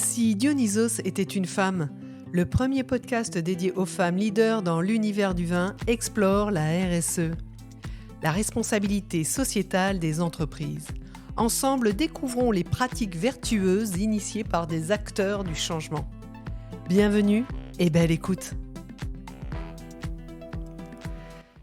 Si Dionysos était une femme, le premier podcast dédié aux femmes leaders dans l'univers du vin explore la RSE, la responsabilité sociétale des entreprises. Ensemble, découvrons les pratiques vertueuses initiées par des acteurs du changement. Bienvenue et belle écoute.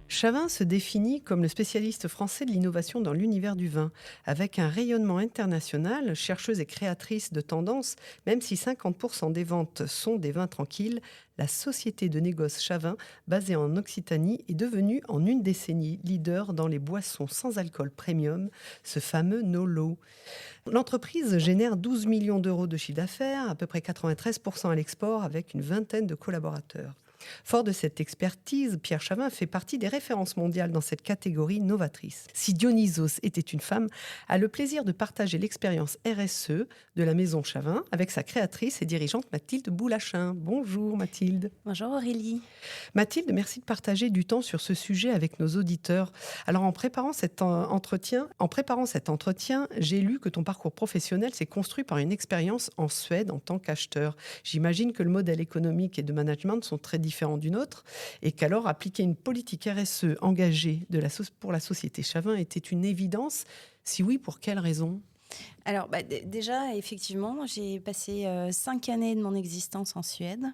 Chavin se définit comme le spécialiste français de l'innovation dans l'univers du vin. Avec un rayonnement international, chercheuse et créatrice de tendances, même si 50% des ventes sont des vins tranquilles, la société de négoce Chavin, basée en Occitanie, est devenue en une décennie leader dans les boissons sans alcool premium, ce fameux no-low. L'entreprise génère 12 millions d'euros de chiffre d'affaires, à peu près 93% à l'export, avec une vingtaine de collaborateurs. Fort de cette expertise, Pierre Chavin fait partie des références mondiales dans cette catégorie novatrice. Si Dionysos était une femme, a le plaisir de partager l'expérience RSE de la maison Chavin avec sa créatrice et dirigeante Mathilde Boulachin. Bonjour Mathilde. Bonjour Aurélie. Mathilde, merci de partager du temps sur ce sujet avec nos auditeurs. Alors en préparant cet entretien, j'ai lu que ton parcours professionnel s'est construit par une expérience en Suède en tant qu'acheteur. J'imagine que le modèle économique et de management sont très différents du nôtre et qu'alors appliquer une politique RSE engagée pour la société Chavin était une évidence. Si oui, pour quelles raisons ? Alors déjà, effectivement, j'ai passé 5 années de mon existence en Suède.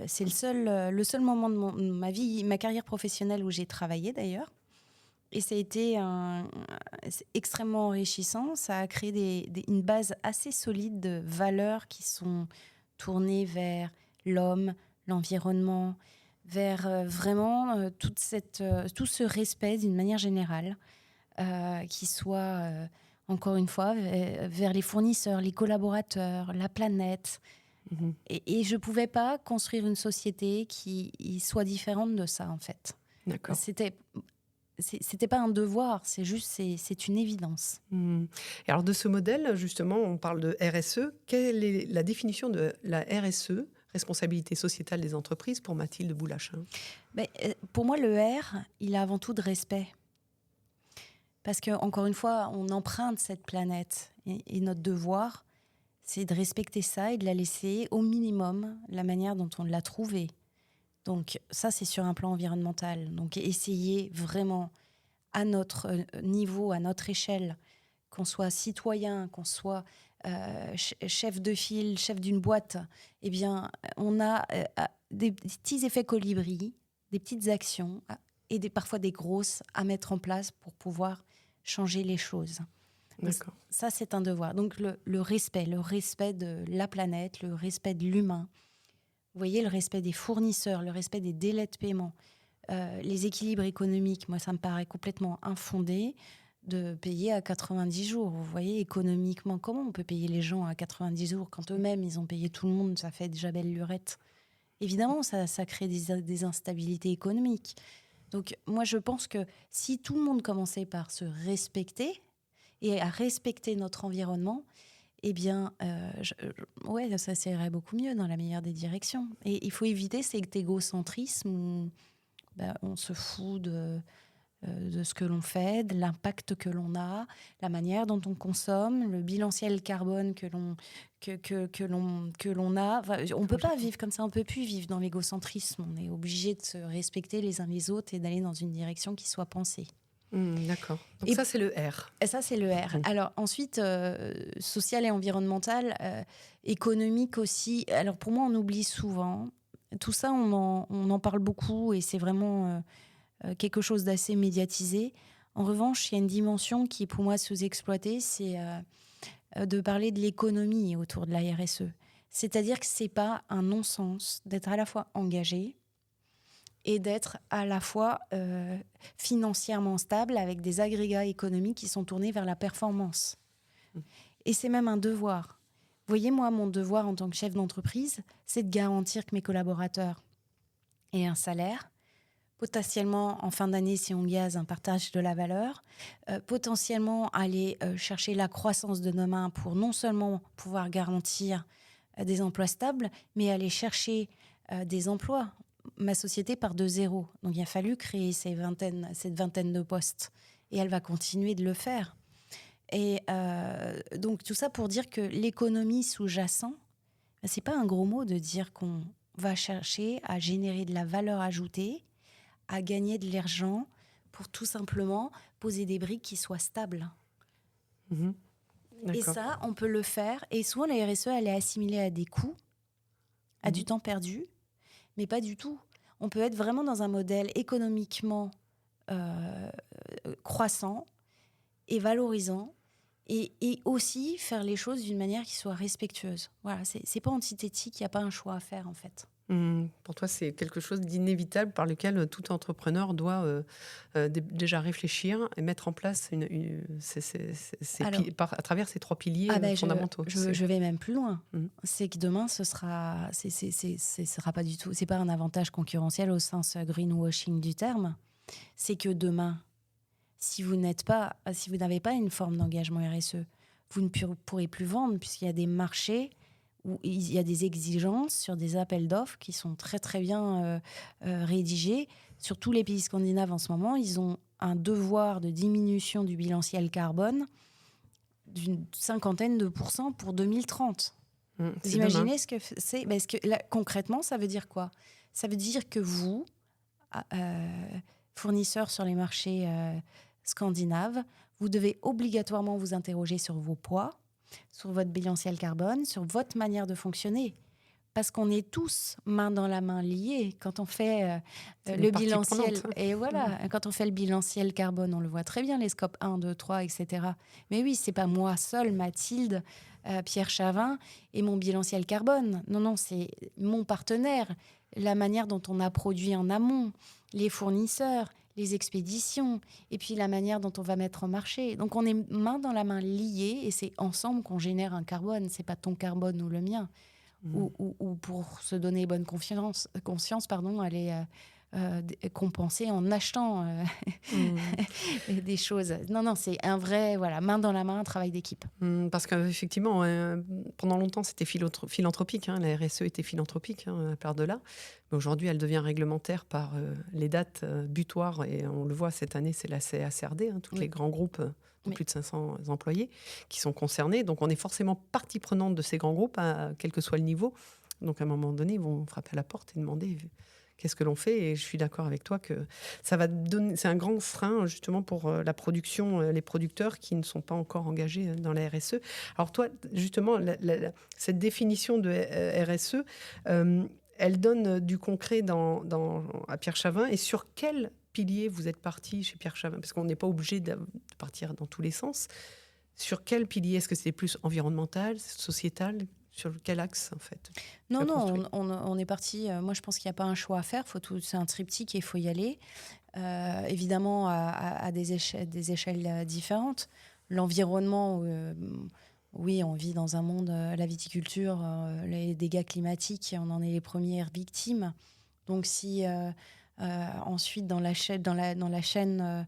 C'est le seul moment de ma vie, ma carrière professionnelle où j'ai travaillé d'ailleurs. Et ça a été extrêmement enrichissant. Ça a créé une base assez solide de valeurs qui sont tournées vers l'homme, l'environnement, vers vraiment tout ce respect d'une manière générale, qui soit, encore une fois, vers les fournisseurs, les collaborateurs, la planète. Mmh. Et je ne pouvais pas construire une société qui soit différente de ça, en fait. D'accord. C'était pas un devoir, c'est une évidence. Et alors de ce modèle, justement, on parle de RSE. Quelle est la définition de la RSE, responsabilité sociétale des entreprises, pour Mathilde Boulachin ? Pour moi, le R, il a avant tout de respect. Parce qu'encore une fois, on emprunte cette planète. Et notre devoir, c'est de respecter ça et de la laisser au minimum la manière dont on l'a trouvée. Donc ça, c'est sur un plan environnemental. Donc essayer vraiment à notre niveau, à notre échelle, qu'on soit citoyen, qu'on soit chef de file, chef d'une boîte, eh bien, on a des petits effets colibri, des petites actions et parfois des grosses à mettre en place pour pouvoir changer les choses. D'accord. Ça, c'est un devoir. Donc le respect de la planète, le respect de l'humain. Vous voyez, le respect des fournisseurs, le respect des délais de paiement, les équilibres économiques. Moi, ça me paraît complètement infondé de payer à 90 jours. Vous voyez, économiquement, comment on peut payer les gens à 90 jours quand eux-mêmes, ils ont payé tout le monde, ça fait déjà belle lurette. Évidemment, ça crée des instabilités économiques. Donc, moi, je pense que si tout le monde commençait par se respecter et à respecter notre environnement, eh bien, ça irait beaucoup mieux dans la meilleure des directions. Et il faut éviter cet égocentrisme où on se fout de ce que l'on fait, de l'impact que l'on a, la manière dont on consomme, le bilanciel carbone que l'on a. Enfin, on ne peut pas vivre comme ça, on ne peut plus vivre dans l'égocentrisme. On est obligé de se respecter les uns les autres et d'aller dans une direction qui soit pensée. D'accord. Donc ça, c'est le R. Et ça, c'est le R. Alors ensuite, social et environnemental, économique aussi. Alors pour moi, on oublie souvent. Tout ça, on en parle beaucoup et c'est vraiment quelque chose d'assez médiatisé. En revanche, il y a une dimension qui est pour moi sous-exploitée, c'est de parler de l'économie autour de la RSE. C'est-à-dire que ce n'est pas un non-sens d'être à la fois engagé et d'être à la fois financièrement stable avec des agrégats économiques qui sont tournés vers la performance. Et c'est même un devoir. Vous voyez, moi, mon devoir en tant que chef d'entreprise, c'est de garantir que mes collaborateurs aient un salaire, potentiellement, en fin d'année, si on gaze, un partage de la valeur, potentiellement aller chercher la croissance de demain pour non seulement pouvoir garantir des emplois stables, mais aller chercher des emplois. Ma société part de zéro. Donc, il a fallu créer cette vingtaine de postes. Et elle va continuer de le faire. Et donc tout ça pour dire que l'économie sous-jacente, c'est pas un gros mot de dire qu'on va chercher à générer de la valeur ajoutée, à gagner de l'argent pour tout simplement poser des briques qui soient stables. Mhm. Et D'accord. ça, on peut le faire. Et souvent, la RSE, elle est assimilée à des coûts, à du temps perdu, mais pas du tout. On peut être vraiment dans un modèle économiquement croissant et valorisant, et aussi faire les choses d'une manière qui soit respectueuse. Voilà, c'est pas antithétique, il n'y a pas un choix à faire en fait. Pour toi, c'est quelque chose d'inévitable par lequel tout entrepreneur doit déjà réfléchir et mettre en place Alors, à travers ces 3 piliers fondamentaux. je vais même plus loin. Mhm. C'est que demain, ce sera pas du tout. C'est pas un avantage concurrentiel au sens greenwashing du terme. C'est que demain, si vous n'avez pas une forme d'engagement RSE, vous ne pourrez plus vendre, puisqu'il y a des marchés où il y a des exigences sur des appels d'offres qui sont très très bien rédigés. Sur tous les pays scandinaves en ce moment, ils ont un devoir de diminution du bilanciel carbone d'une 50% pour 2030. Vous imaginez ce que c'est? Parce que là, concrètement, ça veut dire quoi? Ça veut dire que vous, fournisseurs sur les marchés scandinaves, vous devez obligatoirement vous interroger sur vos poids, sur votre bilanciel carbone, sur votre manière de fonctionner. Parce qu'on est tous main dans la main liés. Quand on fait le bilanciel, et voilà, quand on fait le bilanciel carbone, on le voit très bien, les scopes 1, 2, 3, etc. Mais oui, c'est pas moi seule, Mathilde, Pierre Chavin, et mon bilanciel carbone. Non, c'est mon partenaire, la manière dont on a produit en amont, les fournisseurs, les expéditions, et puis la manière dont on va mettre en marché. Donc on est main dans la main liés, et c'est ensemble qu'on génère un carbone. C'est pas ton carbone ou le mien. Ou pour se donner bonne conscience, aller compenser en achetant des choses. Non, c'est un vrai, main dans la main, un travail d'équipe. Parce qu'effectivement, pendant longtemps, c'était philanthropique. La RSE était philanthropique, à part de là. Mais aujourd'hui, elle devient réglementaire par les dates butoirs. Et on le voit cette année, c'est la CACRD, tous les grands groupes de plus de 500 employés qui sont concernés. Donc, on est forcément partie prenante de ces grands groupes, quel que soit le niveau. Donc, à un moment donné, ils vont frapper à la porte et demander qu'est-ce que l'on fait. Et je suis d'accord avec toi que ça va donner, c'est un grand frein justement pour la production, les producteurs qui ne sont pas encore engagés dans la RSE. Alors toi, justement, cette définition de RSE, elle donne du concret à Pierre Chavin. Et sur quel pilier vous êtes parti chez Pierre Chavin? Parce qu'on n'est pas obligé de partir dans tous les sens. Sur quel pilier? Est-ce que c'est plus environnemental, sociétal? Sur quel axe, en fait? Non, on est parti. Moi, je pense qu'il n'y a pas un choix à faire. C'est un triptyque et il faut y aller. Évidemment, à des échelles différentes. L'environnement, oui, on vit dans un monde, la viticulture, les dégâts climatiques, on en est les premières victimes. Donc, si ensuite, dans la chaîne,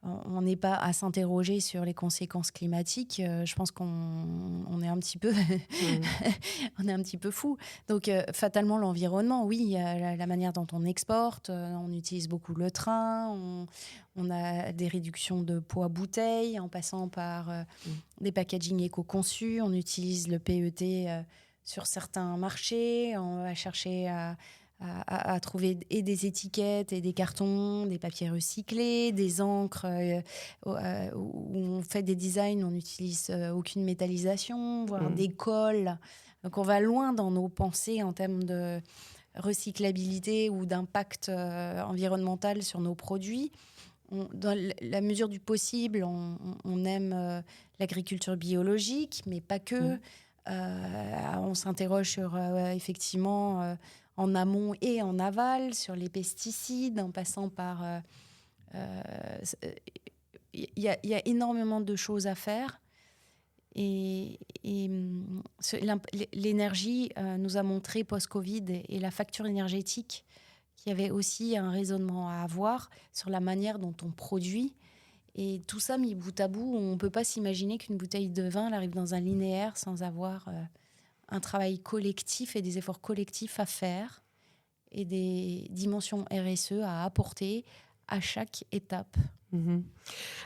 on n'est pas à s'interroger sur les conséquences climatiques, je pense qu'on est un petit peu on est un petit peu fou. Donc fatalement l'environnement, oui, il y a la manière dont on exporte, on utilise beaucoup le train, on a des réductions de poids bouteilles en passant par des packaging éco-conçus, on utilise le PET sur certains marchés, on va chercher à trouver et des étiquettes et des cartons, des papiers recyclés, des encres où on fait des designs, on n'utilise aucune métallisation, voire des colles. Donc on va loin dans nos pensées en termes de recyclabilité ou d'impact environnemental sur nos produits. Dans la mesure du possible, on aime l'agriculture biologique, mais pas que. On s'interroge sur effectivement en amont et en aval, sur les pesticides, en passant par... Il y a énormément de choses à faire. Et l'énergie nous a montré post-Covid et la facture énergétique qu'il y avait aussi un raisonnement à avoir sur la manière dont on produit. Et tout ça mis bout à bout, on ne peut pas s'imaginer qu'une bouteille de vin elle arrive dans un linéaire sans avoir un travail collectif et des efforts collectifs à faire et des dimensions RSE à apporter à chaque étape Mhm.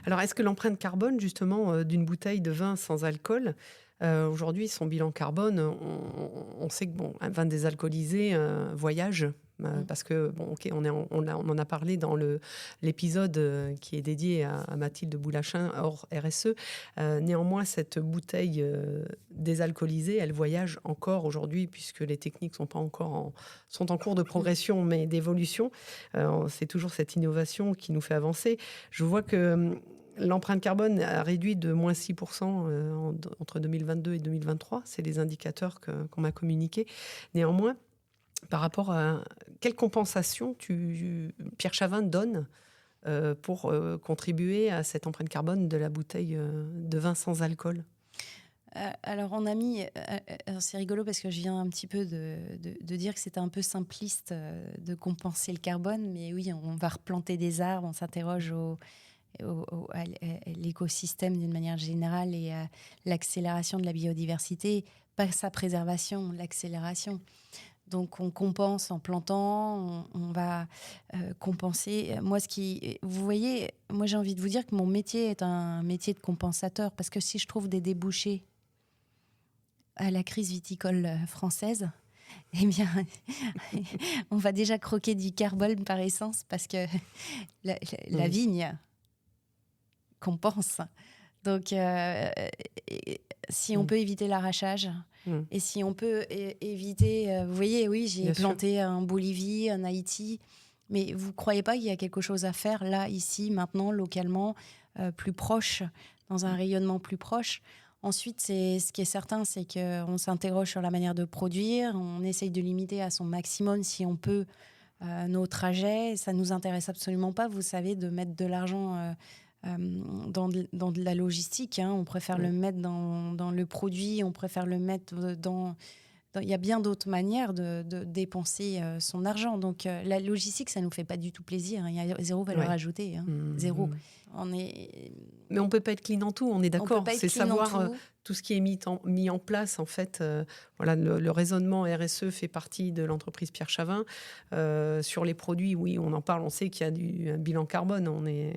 Alors, est-ce que l'empreinte carbone, justement, d'une bouteille de vin sans alcool, aujourd'hui, son bilan carbone, on sait que bon, un vin désalcoolisé voyage. Mm. Parce que, bon, ok, on en a parlé dans l'épisode qui est dédié à Mathilde Boulachin, hors RSE. Néanmoins, cette bouteille désalcoolisée, elle voyage encore aujourd'hui, puisque les techniques sont en cours de progression, mais d'évolution. C'est toujours cette innovation qui nous fait avancer. Je vois que l'empreinte carbone a réduit de moins 6% entre 2022 et 2023. C'est les indicateurs qu'on m'a communiqués. Néanmoins, par rapport à quelle compensation Pierre Chavin donne pour contribuer à cette empreinte carbone de la bouteille de vin sans alcool? Alors on a mis, c'est rigolo parce que je viens un petit peu de dire que c'était un peu simpliste de compenser le carbone, mais oui, on va replanter des arbres, on s'interroge à l'écosystème d'une manière générale et à l'accélération de la biodiversité, pas sa préservation, l'accélération. Donc on compense en plantant, on va compenser. Moi, vous voyez, moi j'ai envie de vous dire que mon métier est un métier de compensateur parce que si je trouve des débouchés à la crise viticole française, eh bien, on va déjà croquer du carbone par essence parce que la vigne compense. Donc, si on peut éviter l'arrachage et si on peut éviter... vous voyez, oui, j'ai Bien planté en Bolivie, en Haïti, mais vous ne croyez pas qu'il y a quelque chose à faire là, ici, maintenant, localement, plus proche, dans un rayonnement plus proche? Ensuite, ce qui est certain, c'est qu'on s'interroge sur la manière de produire, on essaye de limiter à son maximum, si on peut, nos trajets. Ça ne nous intéresse absolument pas, vous savez, de mettre de l'argent dans de la logistique. Hein. On préfère le mettre dans le produit, on préfère le mettre dans... Il y a bien d'autres manières de dépenser son argent. Donc, la logistique, ça ne nous fait pas du tout plaisir. Il y a zéro valeur ajoutée. Hein. Zéro. Mais on ne peut pas être clean en tout, on est d'accord. C'est savoir tout ce qui est mis en place. En fait, voilà, le raisonnement RSE fait partie de l'entreprise Pierre Chavin. Sur les produits, oui, on en parle, on sait qu'il y a un bilan carbone.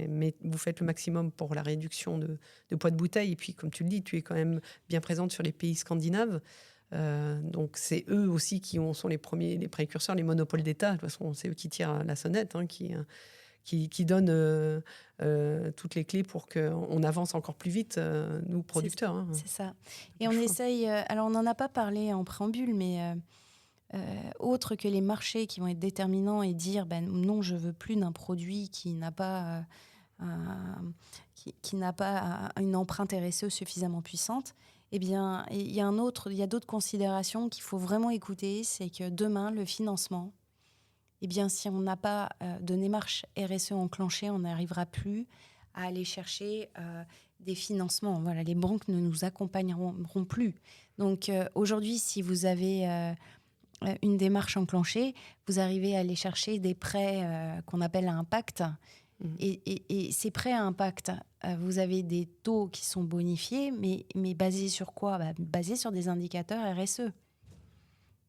Mais vous faites le maximum pour la réduction de poids de bouteille. Et puis, comme tu le dis, tu es quand même bien présente sur les pays scandinaves. Donc c'est eux aussi qui sont les premiers, les précurseurs, les monopoles d'État. De toute façon, c'est eux qui tirent la sonnette, hein, qui donnent toutes les clés pour qu'on avance encore plus vite, nous, producteurs. Hein. C'est ça. Et on essaye... alors, on n'en a pas parlé en préambule, mais autre que les marchés qui vont être déterminants et dire non, je veux plus d'un produit qui n'a pas, qui n'a pas une empreinte RSE suffisamment puissante. Eh bien, il y a d'autres considérations qu'il faut vraiment écouter. C'est que demain, le financement, eh bien, si on n'a pas de démarche RSE enclenchée, on n'arrivera plus à aller chercher des financements. Voilà, les banques ne nous accompagneront plus. Donc, aujourd'hui, si vous avez une démarche enclenchée, vous arrivez à aller chercher des prêts qu'on appelle à impact. Et ces prêts à impact, vous avez des taux qui sont bonifiés, mais basés sur quoi? Basés sur des indicateurs RSE.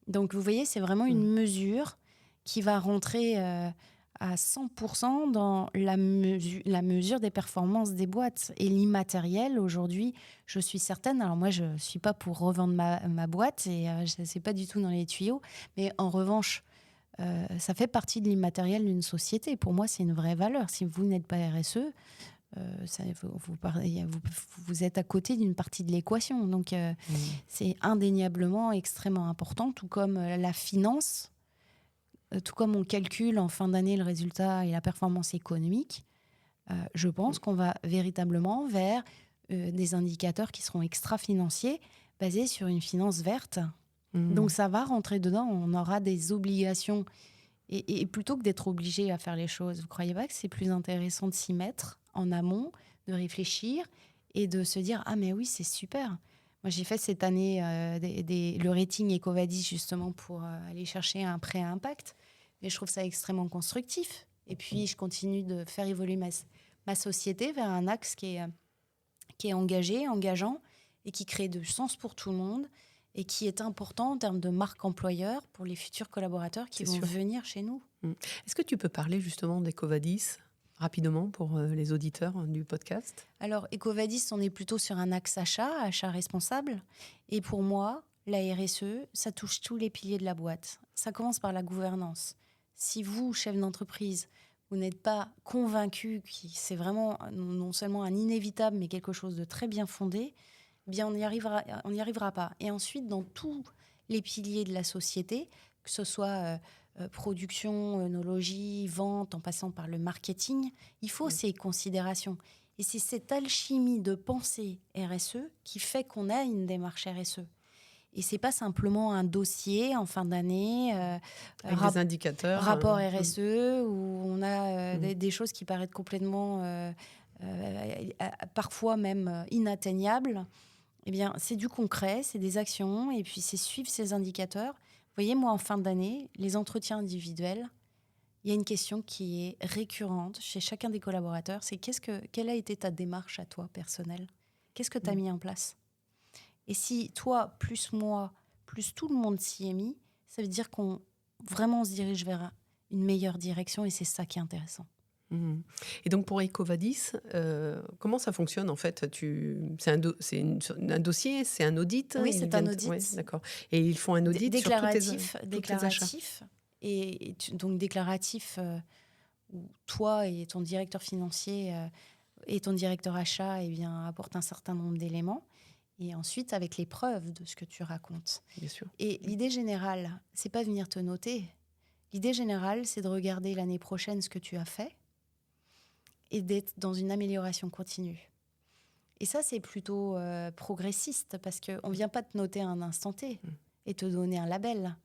Donc, vous voyez, c'est vraiment une mesure qui va rentrer à 100% dans la mesure des performances des boîtes. Et l'immatériel, aujourd'hui, je suis certaine... Alors moi, je ne suis pas pour revendre ma boîte, et ce n'est pas du tout dans les tuyaux. Mais en revanche, ça fait partie de l'immatériel d'une société. Pour moi, c'est une vraie valeur. Si vous n'êtes pas RSE, vous êtes à côté d'une partie de l'équation. Donc, c'est indéniablement extrêmement important, tout comme la finance, tout comme on calcule en fin d'année le résultat et la performance économique. Je pense qu'on va véritablement vers des indicateurs qui seront extra-financiers, basés sur une finance verte. Donc, ça va rentrer dedans. On aura des obligations. Et plutôt que d'être obligé à faire les choses, vous ne croyez pas que c'est plus intéressant de s'y mettre en amont, de réfléchir et de se dire « Ah, mais oui, c'est super !» Moi, j'ai fait cette année le rating EcoVadis justement pour aller chercher un prêt à impact. Mais je trouve ça extrêmement constructif. Et puis, je continue de faire évoluer ma société vers un axe qui est engagé, engageant et qui crée du sens pour tout le monde et qui est important en termes de marque employeur pour les futurs collaborateurs qui vont venir chez nous. Est-ce que tu peux parler justement d'EcoVadis ? Rapidement pour les auditeurs du podcast. Alors, EcoVadis, on est plutôt sur un axe achat responsable. Et pour moi, la RSE, ça touche tous les piliers de la boîte. Ça commence par la gouvernance. Si vous, chef d'entreprise, vous n'êtes pas convaincu que c'est vraiment non seulement un inévitable, mais quelque chose de très bien fondé, eh bien on n'y arrivera pas. Et ensuite, dans tous les piliers de la société, que ce soit production, œnologie, vente, en passant par le marketing, il faut ces considérations. Et c'est cette alchimie de pensée RSE qui fait qu'on a une démarche RSE. Et c'est pas simplement un dossier en fin d'année, avec des indicateurs, rapport RSE, où on a des choses qui paraissent complètement, parfois même inatteignables. Eh bien, c'est du concret, c'est des actions, et puis c'est suivre ces indicateurs. Vous voyez, moi, en fin d'année, les entretiens individuels, il y a une question qui est récurrente chez chacun des collaborateurs, c'est quelle a été ta démarche à toi, personnelle ? Qu'est-ce que tu as mis en place ? Et si toi, plus moi, plus tout le monde s'y est mis, ça veut dire qu'on vraiment se dirige vers une meilleure direction, et c'est ça qui est intéressant. Et donc pour EcoVadis, comment ça fonctionne en fait c'est un dossier, c'est un audit? Oui, c'est un audit. Ouais, d'accord. Et ils font un audit déclaratif, sur tous tes achats. Donc déclaratif où toi et ton directeur financier et ton directeur achat apportent un certain nombre d'éléments. Et ensuite, avec les preuves de ce que tu racontes. Bien sûr. Et l'idée générale, c'est pas venir te noter. L'idée générale, c'est de regarder l'année prochaine ce que tu as fait et d'être dans une amélioration continue. Et ça, c'est plutôt progressiste, parce qu'on ne vient pas te noter à un instant T et te donner un label.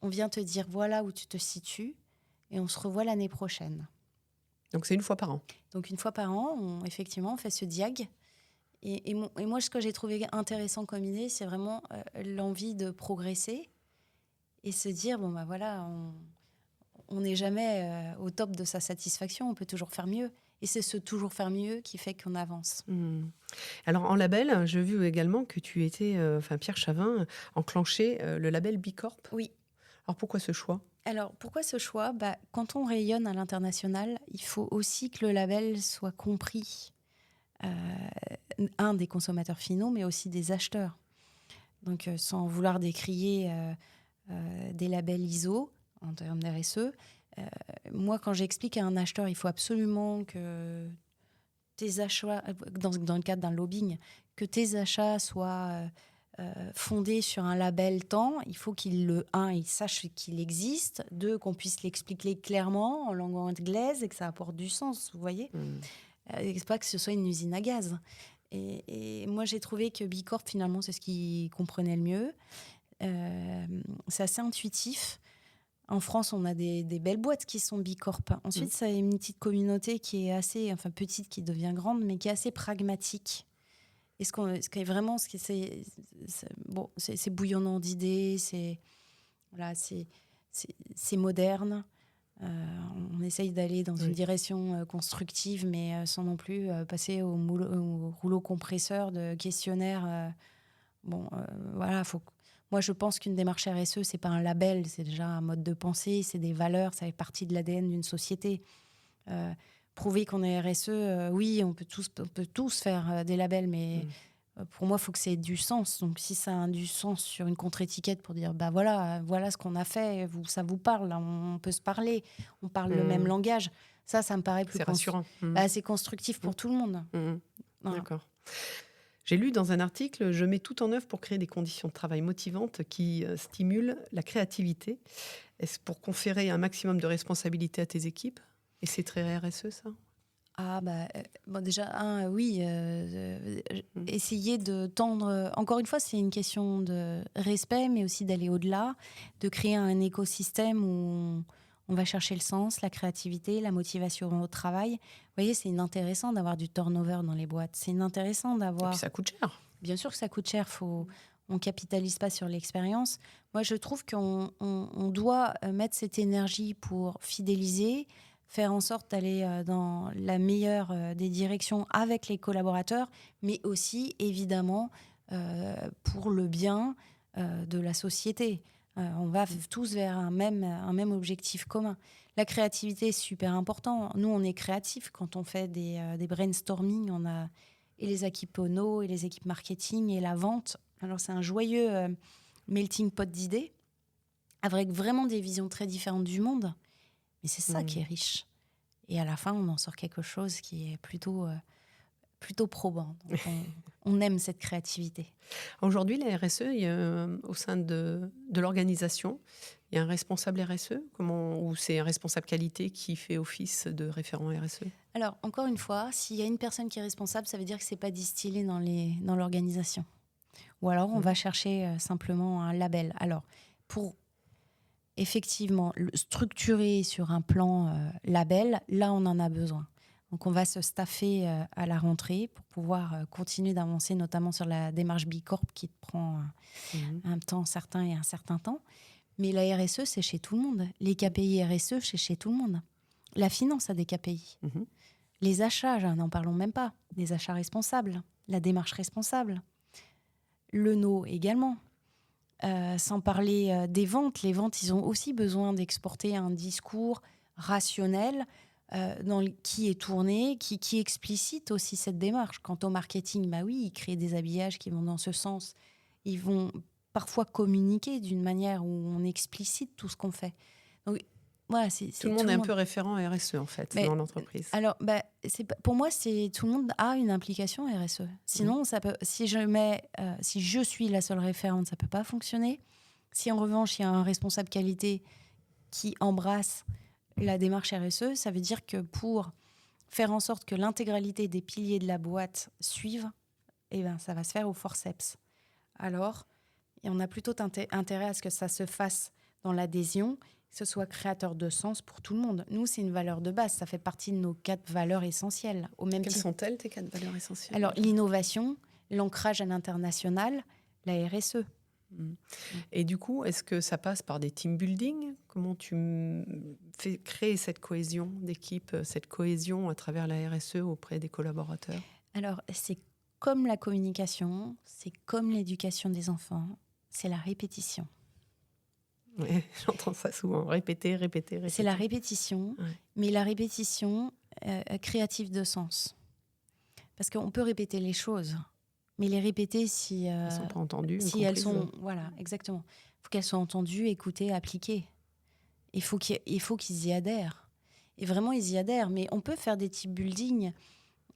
On vient te dire voilà où tu te situes et on se revoit l'année prochaine. Donc c'est une fois par an. Donc une fois par an, on fait ce diag. Et moi, ce que j'ai trouvé intéressant comme idée, c'est vraiment l'envie de progresser et se dire, bon, bah voilà, on n'est jamais au top de sa satisfaction, on peut toujours faire mieux. Et c'est ce toujours faire mieux qui fait qu'on avance. Alors, en label, j'ai vu également que tu étais, Pierre Chavin, enclenché le label Bicorp. Oui. Alors, pourquoi ce choix ? Alors, pourquoi ce choix ? Quand on rayonne à l'international, il faut aussi que le label soit compris. Des consommateurs finaux, mais aussi des acheteurs. Donc, sans vouloir décrier des labels ISO en termes d'RSE, moi, quand j'explique à un acheteur, il faut absolument que tes achats, dans le cadre d'un lobbying, que tes achats soient fondés sur un label temps, il faut qu'il sache qu'il existe, 2, qu'on puisse l'expliquer clairement en langue anglaise et que ça apporte du sens, vous voyez. C'est pas que ce soit une usine à gaz. Et moi, j'ai trouvé que Bicorp, finalement, c'est ce qui comprenait le mieux. C'est assez intuitif. En France, on a des belles boîtes qui sont Bicorp. Ensuite, ça a une petite communauté qui est assez, petite, qui devient grande, mais qui est assez pragmatique. Et c'est bouillonnant d'idées, c'est moderne. On essaye d'aller dans une direction constructive, mais sans non plus passer au rouleau compresseur de questionnaires. Moi, je pense qu'une démarche RSE, c'est pas un label, c'est déjà un mode de pensée, c'est des valeurs, ça fait partie de l'ADN d'une société. Prouver qu'on est RSE, oui, on peut tous faire des labels, mais pour moi, il faut que ça ait du sens. Donc, si ça a du sens sur une contre-étiquette pour dire, voilà ce qu'on a fait, ça vous parle, on peut se parler, on parle le même langage. Ça me paraît plus rassurant. C'est constructif pour tout le monde. Voilà. D'accord. J'ai lu dans un article, je mets tout en œuvre pour créer des conditions de travail motivantes qui stimulent la créativité. Est-ce pour conférer un maximum de responsabilité à tes équipes ? Et c'est très RSE, ça ? Oui. Essayer de tendre... Encore une fois, c'est une question de respect, mais aussi d'aller au-delà, de créer un écosystème où on va chercher le sens, la créativité, la motivation au travail. Vous voyez, c'est intéressant d'avoir du turnover dans les boîtes. C'est intéressant d'avoir... Et puis ça coûte cher. Bien sûr que ça coûte cher. On ne capitalise pas sur l'expérience. Moi, je trouve qu'on doit mettre cette énergie pour fidéliser, faire en sorte d'aller dans la meilleure des directions avec les collaborateurs, mais aussi, évidemment, pour le bien de la société. On va tous vers un même objectif commun. La créativité est super important. Nous, on est créatifs quand on fait des brainstorming. On a et les équipes Ono, et les équipes marketing, et la vente. Alors, c'est un joyeux melting pot d'idées, avec vraiment des visions très différentes du monde. Mais c'est ça qui est riche. Et à la fin, on en sort quelque chose qui est plutôt probant. Donc on aime cette créativité. Aujourd'hui, la RSE, au sein de l'organisation, il y a un responsable RSE ou c'est un responsable qualité qui fait office de référent RSE? Alors, encore une fois, s'il y a une personne qui est responsable, ça veut dire que ce n'est pas distillé dans l'organisation. Ou alors, on va chercher simplement un label. Alors, pour effectivement structurer sur un plan label, là, on en a besoin. Donc, on va se staffer à la rentrée pour pouvoir continuer d'avancer, notamment sur la démarche Bicorp qui prend un temps certain et un certain temps. Mais la RSE, c'est chez tout le monde. Les KPI RSE, c'est chez tout le monde. La finance a des KPI. Les achats, n'en parlons même pas. Les achats responsables, la démarche responsable. Le NO également. Sans parler des ventes. Les ventes, ils ont aussi besoin d'exporter un discours rationnel qui est tourné, qui explicite aussi cette démarche. Quant au marketing, bah oui, ils créent des habillages qui vont dans ce sens. Ils vont parfois communiquer d'une manière où on explicite tout ce qu'on fait. Donc, voilà, tout le monde est un peu référent RSE, en fait, dans l'entreprise. Alors, pour moi, tout le monde a une implication RSE. Sinon, si je suis la seule référente, ça ne peut pas fonctionner. Si en revanche, il y a un responsable qualité qui embrasse la démarche RSE, ça veut dire que pour faire en sorte que l'intégralité des piliers de la boîte suivent, ça va se faire au forceps. Alors, et on a plutôt intérêt à ce que ça se fasse dans l'adhésion, que ce soit créateur de sens pour tout le monde. Nous, c'est une valeur de base. Ça fait partie de nos 4 valeurs essentielles. Quelles sont-elles, tes 4 valeurs essentielles? Alors, l'innovation, l'ancrage à l'international, la RSE. Et du coup, est-ce que ça passe par des team building? Comment tu fais créer cette cohésion d'équipe, cette cohésion à travers la RSE auprès des collaborateurs? Alors, c'est comme la communication, c'est comme l'éducation des enfants, c'est la répétition. Oui, j'entends ça souvent, répéter. C'est la répétition, mais la répétition créative de sens. Parce qu'on peut répéter les choses, mais les répéter si elles ne sont pas entendues, si elles sont, voilà, exactement. Il faut qu'elles soient entendues, écoutées, appliquées. Il faut qu'ils y adhèrent. Et vraiment, ils y adhèrent. Mais on peut faire des team building.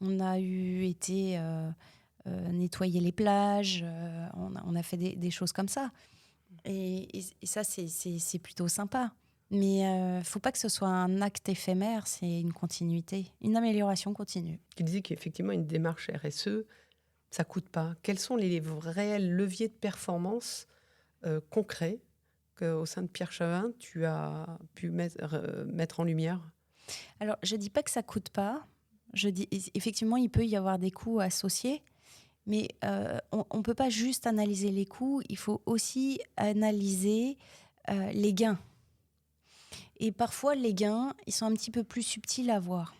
On a été nettoyer les plages. On a fait des choses comme ça. Et ça, c'est plutôt sympa. Mais il ne faut pas que ce soit un acte éphémère, c'est une continuité, une amélioration continue. Tu disais qu'effectivement, une démarche RSE, ça ne coûte pas. Quels sont les réels leviers de performance concrets qu'au sein de Pierre Chavin, tu as pu mettre en lumière? Alors, je ne dis pas que ça ne coûte pas. Je dis, effectivement, il peut y avoir des coûts associés. Mais on ne peut pas juste analyser les coûts, il faut aussi analyser les gains. Et parfois, les gains, ils sont un petit peu plus subtils à voir.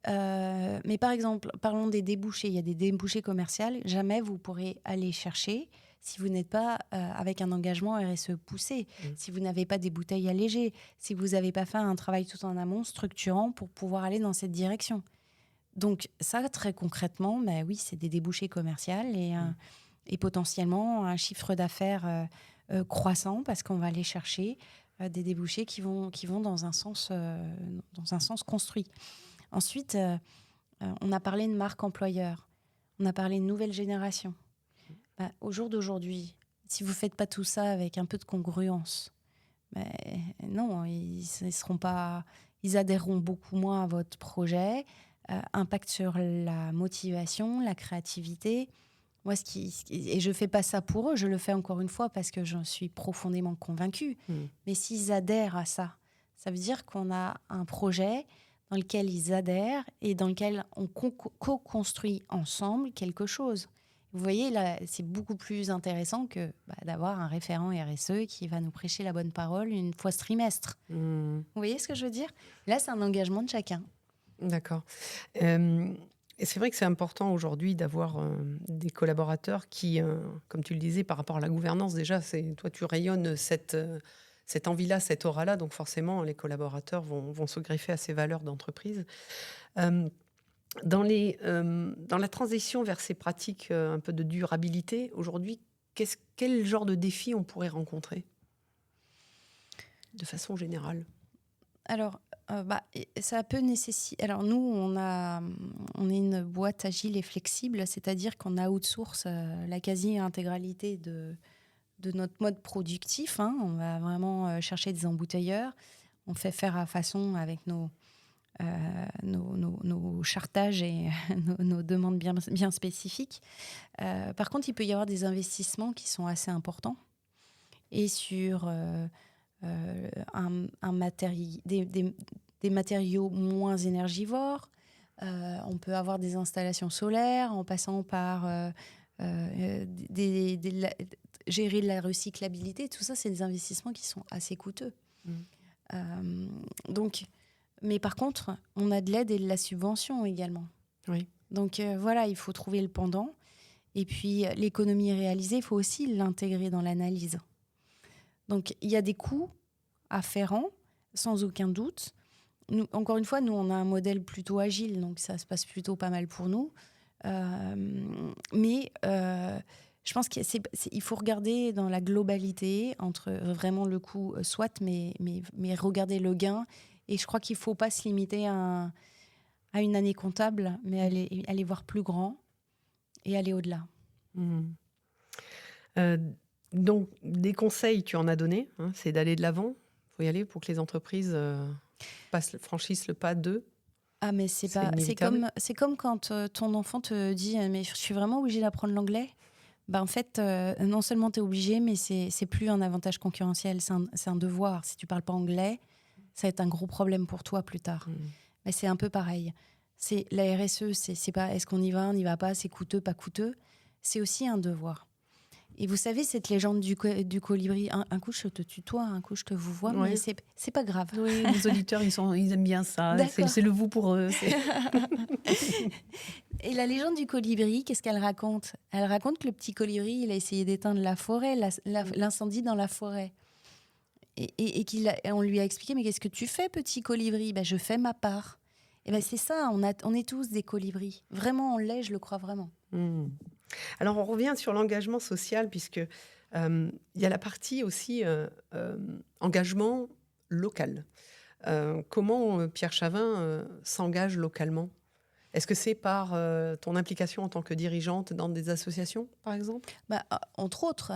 Mais par exemple, parlons des débouchés. Il y a des débouchés commerciaux. Jamais vous pourrez aller chercher si vous n'êtes pas avec un engagement RSE poussé, si vous n'avez pas des bouteilles allégées, si vous n'avez pas fait un travail tout en amont structurant pour pouvoir aller dans cette direction. Donc ça, très concrètement, oui, c'est des débouchés commerciaux et potentiellement un chiffre d'affaires croissant parce qu'on va aller chercher des débouchés qui vont dans un sens construit. Ensuite, on a parlé de marque employeur, on a parlé de nouvelle génération. Au jour d'aujourd'hui, si vous ne faites pas tout ça avec un peu de congruence, non, ils adhéreront beaucoup moins à votre projet. Impact sur la motivation, la créativité. Moi, et je ne fais pas ça pour eux, je le fais encore une fois parce que j'en suis profondément convaincue. Mais s'ils adhèrent à ça, ça veut dire qu'on a un projet dans lequel ils adhèrent et dans lequel on co-construit ensemble quelque chose. Vous voyez, là, c'est beaucoup plus intéressant que d'avoir un référent RSE qui va nous prêcher la bonne parole une fois ce trimestre. Vous voyez ce que je veux dire? Là, c'est un engagement de chacun. D'accord. Et c'est vrai que c'est important aujourd'hui d'avoir des collaborateurs qui, comme tu le disais, par rapport à la gouvernance, déjà, toi, tu rayonnes cette cette envie-là, cette aura-là. Donc forcément, les collaborateurs vont se greffer à ces valeurs d'entreprise. Euh, dans la transition vers ces pratiques un peu de durabilité, aujourd'hui, quel genre de défi on pourrait rencontrer de façon générale? Alors, ça peut nécessiter. Alors, nous, on est une boîte agile et flexible, c'est-à-dire qu'on a outsource la quasi-intégralité de notre mode productif. Hein. On va vraiment chercher des embouteilleurs. On fait faire à façon avec nos chartages et nos demandes bien spécifiques. Par contre, il peut y avoir des investissements qui sont assez importants et sur des matériaux moins énergivores. On peut avoir des installations solaires en passant par gérer la recyclabilité. Tout ça, c'est des investissements qui sont assez coûteux. Donc, mais par contre, on a de l'aide et de la subvention également. Oui. Donc voilà, il faut trouver le pendant. Et puis, l'économie réalisée, il faut aussi l'intégrer dans l'analyse. Donc, il y a des coûts afférents, sans aucun doute. Nous, encore une fois, nous, on a un modèle plutôt agile, donc ça se passe plutôt pas mal pour nous. Mais je pense qu'il faut regarder dans la globalité entre vraiment le coût, soit, mais regarder le gain. Et je crois qu'il ne faut pas se limiter à une année comptable, mais aller voir plus grand et aller au-delà. Donc, des conseils, tu en as donné, hein, c'est d'aller de l'avant. Il faut y aller pour que les entreprises franchissent le pas d'eux. Ah, mais c'est comme quand ton enfant te dit mais je suis vraiment obligée d'apprendre l'anglais. En fait, non seulement tu es obligé, mais c'est plus un avantage concurrentiel, c'est un devoir. Si tu parles pas anglais, ça va être un gros problème pour toi plus tard. Mais c'est un peu pareil. C'est la RSE, c'est pas est-ce qu'on y va, on n'y va pas, c'est coûteux, pas coûteux. C'est aussi un devoir. Et vous savez, cette légende du colibri, un coup je te tutoie, un coup je te vous vois, mais c'est pas grave. Oui, les auditeurs, ils aiment bien ça. C'est le vous pour eux. Et la légende du colibri, qu'est-ce qu'elle raconte? Elle raconte que le petit colibri, il a essayé d'éteindre la forêt, l'incendie dans la forêt. Et on lui a expliqué, mais qu'est-ce que tu fais, petit colibri? Je fais ma part. Et c'est ça, on est tous des colibris. Vraiment, on l'est, je le crois vraiment. Alors, on revient sur l'engagement social, puisque il y a la partie aussi engagement local. Comment Pierre Chavin s'engage localement? Est-ce que c'est par ton implication en tant que dirigeante dans des associations, par exemple? Entre autres,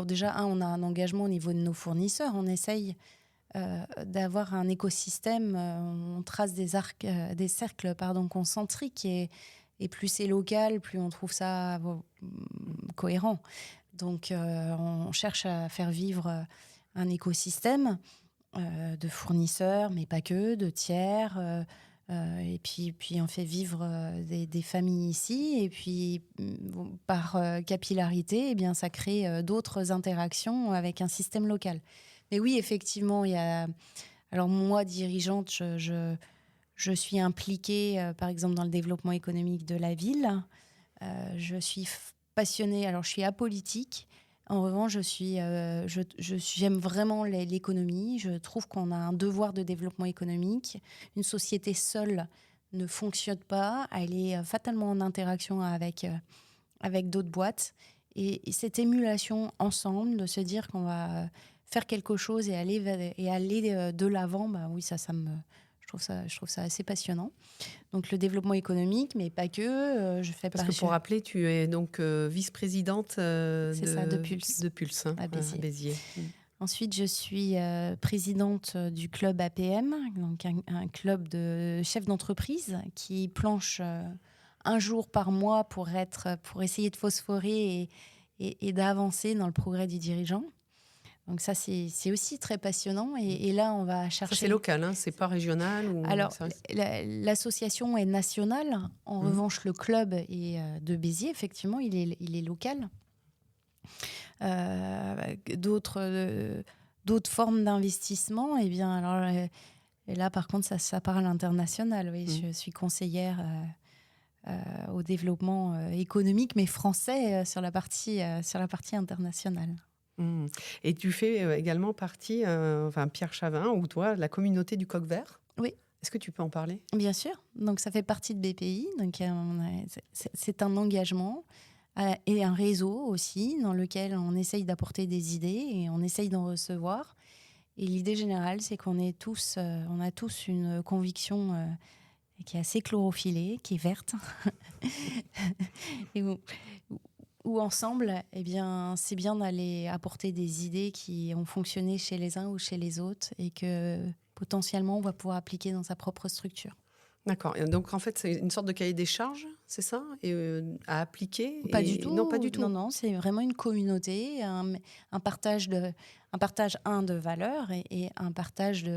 déjà, on a un engagement au niveau de nos fournisseurs. On essaye d'avoir un écosystème, on trace des cercles concentriques et plus c'est local, plus on trouve ça cohérent. Donc, on cherche à faire vivre un écosystème de fournisseurs, mais pas que, de tiers. Et puis, on fait vivre des familles ici. Et puis, par capillarité, ça crée d'autres interactions avec un système local. Mais oui, effectivement, il y a... Alors, moi, dirigeante, je suis impliquée, par exemple, dans le développement économique de la ville. Je suis passionnée. Alors, je suis apolitique. En revanche, j'aime vraiment l'économie. Je trouve qu'on a un devoir de développement économique. Une société seule ne fonctionne pas. Elle est fatalement en interaction avec d'autres boîtes. Et cette émulation ensemble, de se dire qu'on va faire quelque chose et aller de l'avant, oui, je trouve ça assez passionnant. Donc le développement économique, mais pas que. Parce que pour rappeler, tu es donc vice-présidente de Pulse, de Pulse hein, à Béziers. Ensuite, je suis présidente du club APM, donc un club de chefs d'entreprise qui planche un jour par mois pour essayer de phosphorer et d'avancer dans le progrès du dirigeant. Donc ça, c'est aussi très passionnant. Et là, on va chercher... Ça, c'est local, hein, c'est pas régional Alors, l'association est nationale. En revanche, le club est de Béziers, effectivement, il est local. D'autres formes d'investissement, là, par contre, ça part à l'international. Oui, je suis conseillère au développement économique, mais français sur la partie internationale. Mmh. Et tu fais également partie, Pierre Chavin ou toi, de la communauté du Coq Vert. Oui. Est-ce que tu peux en parler? Bien sûr. Donc, ça fait partie de BPI. Donc, c'est un engagement et un réseau aussi dans lequel on essaye d'apporter des idées et on essaye d'en recevoir. Et l'idée générale, c'est qu'on est tous, on a tous une conviction qui est assez chlorophyllée, qui est verte, et où ensemble, eh bien, c'est bien d'aller apporter des idées qui ont fonctionné chez les uns ou chez les autres et que potentiellement on va pouvoir appliquer dans sa propre structure. D'accord. Et donc, en fait, c'est une sorte de cahier des charges, c'est ça? Et à appliquer? Pas du tout. Non, pas du tout. Non, c'est vraiment une communauté, un partage de valeurs et un partage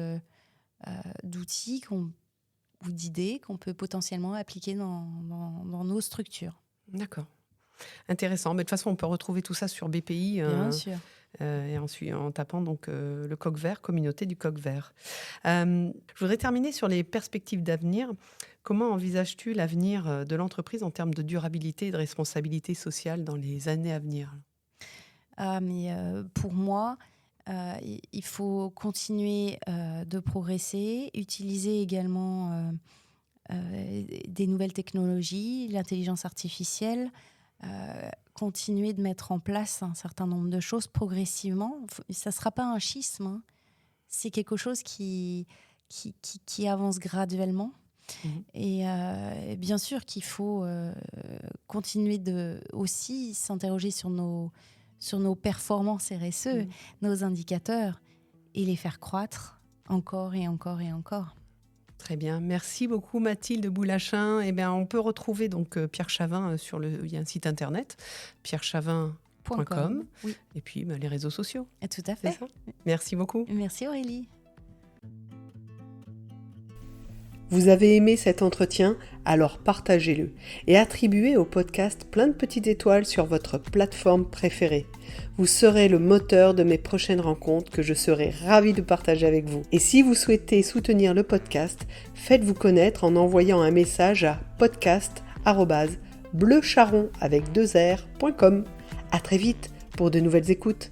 d'outils ou d'idées qu'on peut potentiellement appliquer dans nos structures. D'accord. Intéressant. Mais de toute façon, on peut retrouver tout ça sur BPI. Bien sûr. Et ensuite, en tapant donc, le Coq Vert, communauté du Coq Vert. Je voudrais terminer sur les perspectives d'avenir. Comment envisages-tu l'avenir de l'entreprise en termes de durabilité et de responsabilité sociale dans les années à venir? Pour moi, il faut continuer de progresser, utiliser également des nouvelles technologies, l'intelligence artificielle, continuer de mettre en place un certain nombre de choses progressivement. Ça ne sera pas un schisme, hein. C'est quelque chose qui avance graduellement. Mmh. Et bien sûr qu'il faut continuer de aussi s'interroger sur nos performances RSE, nos indicateurs, et les faire croître encore et encore et encore. Très bien. Merci beaucoup Mathilde Boulachin. Eh bien, on peut retrouver donc Pierre Chavin il y a un site internet, pierrechavin.com. Oui. Et puis les réseaux sociaux. Et tout à fait. C'est ça. Merci beaucoup. Merci Aurélie. Vous avez aimé cet entretien? Alors partagez-le et attribuez au podcast plein de petites étoiles sur votre plateforme préférée. Vous serez le moteur de mes prochaines rencontres que je serai ravie de partager avec vous. Et si vous souhaitez soutenir le podcast, faites-vous connaître en envoyant un message à podcast@bleucharon.com. À très vite pour de nouvelles écoutes.